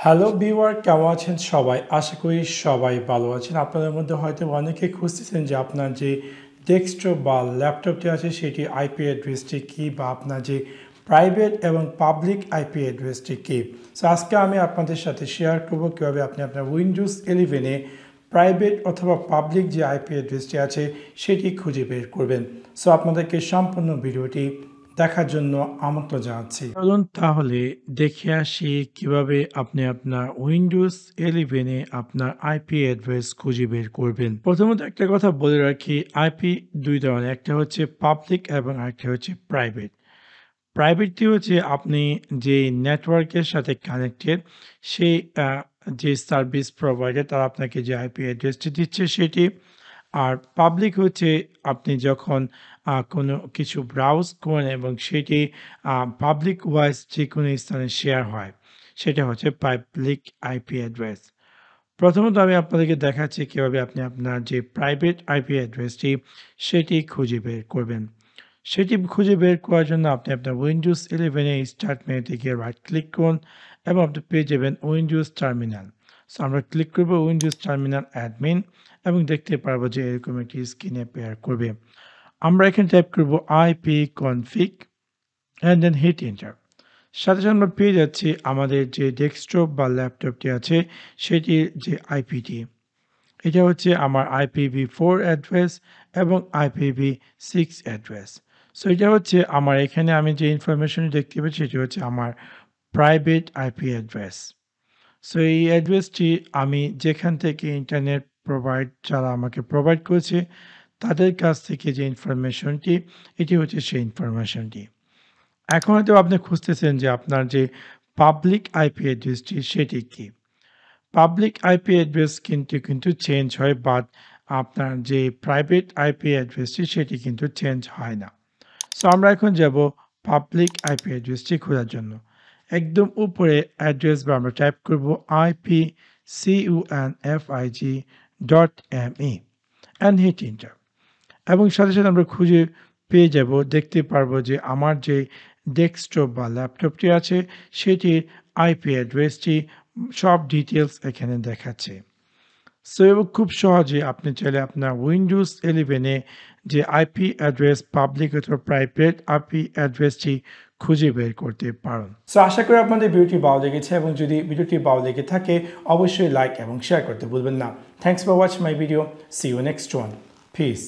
Hello viewer, কেমন আছেন সবাই? আশা করি সবাই ভালো আছেন। আপনাদের মধ্যে হয়তো অনেকে খুঁজতেছেন যে আপনার যে ডেস্কটপ বা ল্যাপটপটি আছে সেটি আইপি অ্যাড্রেসটি কী, বা আপনার যে প্রাইভেট এবং পাবলিক আইপি অ্যাড্রেসটি কী। সো আজকে আমি আপনাদের সাথে শেয়ার করব কীভাবে আপনি আপনার উইন্ডোজ 11-এ প্রাইভেট অথবা পাবলিক যে আইপি অ্যাড্রেসটি আছে সেটি খুঁজে বের করবেন। সো আপনাদেরকে সম্পূর্ণ ভিডিওটি দেখার জন্য আমন্ত্রণ জানাচ্ছি। চলুন তাহলে দেখে আসি কিভাবে আপনি আপনার উইন্ডোজ 11-এ আপনার আইপি অ্যাড্রেস খুঁজে বের করবেন। প্রথমত একটা কথা বলে রাখি, আইপি দুই ধরনের, একটা হচ্ছে পাবলিক এবং আরেকটা হচ্ছে প্রাইভেট। প্রাইভেটটি হচ্ছে আপনি যে নেটওয়ার্কের সাথে কানেক্টেড সেই যে সার্ভিস প্রোভাইডার তারা আপনাকে যে আইপি অ্যাড্রেসটি দিচ্ছে সেটি। আর পাবলিক হচ্ছে আপনি যখন কোনো কিছু ব্রাউজ করেন এবং সেটি পাবলিক ওয়াইজ যে কোনো স্থানে শেয়ার হয়, সেটা হচ্ছে পাবলিক আইপি অ্যাড্রেস। প্রথমত আমি আপনাদেরকে দেখাচ্ছি কীভাবে আপনি আপনার যে প্রাইভেট আইপি অ্যাড্রেসটি সেটি খুঁজে বের করবেন। সেটি খুঁজে বের করার জন্য আপনি আপনার উইন্ডোজ 11-এ স্টার্ট মেনুতে গিয়ে রাইট ক্লিক করুন এবং আপনি পেয়ে যাবেন উইন্ডোজ টার্মিনাল। সো আমরা ক্লিক করব উইন্ডোজ টার্মিনাল অ্যাডমিন এবং দেখতে পারবো যে এরকম একটি স্ক্রিনে পেয়ার করবে। আমরা এখানে টাইপ করব ipconfig and then hit enter. সাথে সাথে আমরা পেয়ে যাচ্ছি আমাদের যে ডেস্কটপ বা ল্যাপটপটি আছে সেটির যে আইপিটি। এটা হচ্ছে আমার IPv4 অ্যাড্রেস এবং IPv6 অ্যাড্রেস। সো এটা হচ্ছে আমার এখানে আমি যে ইনফরমেশন দেখতে পাচ্ছি সেটি হচ্ছে আমার প্রাইভেট আইপি অ্যাড্রেস। সো এই অ্যাড্রেসটি আমি যেখান থেকে ইন্টারনেট যারা আমাকে প্রোভাইড করেছে তাদের কাছ থেকে যে ইনফরমেশনটি, এটি হচ্ছে সেই ইনফরমেশনটি। এখন হয়তো আপনি খুঁজতেছেন যে আপনার যে পাবলিক আইপি অ্যাড্রেসটি সেটি কী? পাবলিক আইপি অ্যাড্রেস কিন্তু চেঞ্জ হয়, বাট আপনার যে প্রাইভেট আইপি অ্যাড্রেসটি সেটি কিন্তু চেঞ্জ হয় না। সো আমরা এখন যাব পাবলিক আইপি অ্যাড্রেসটি খোঁজার জন্য। একদম উপরে অ্যাড্রেস বার আমরা টাইপ করব ipconfig.me অ্যান্ড হিট এন্টার। এবং সাথে সাথে আমরা খুঁজে পেয়ে যাব, দেখতে পারবো যে আমার যে ডেস্কটপ বা ল্যাপটপটি আছে সেটির আইপি অ্যাড্রেসটি সব ডিটেলস এখানে দেখাচ্ছে। সো এবং খুব সহজে আপনি চাইলে আপনার উইন্ডোজ 11-এ যে আইপি অ্যাড্রেস পাবলিক অথবা প্রাইভেট আইপি অ্যাড্রেসটি খুঁজে বের করতে পারেন। সো আশা করি আপনাদের ভিডিওটি ভালো লেগেছে, এবং যদি ভিডিওটি ভালো লেগে থাকে অবশ্যই লাইক এবং শেয়ার করতে ভুলবেন না। Thanks for watching my video. See you next one. Piece.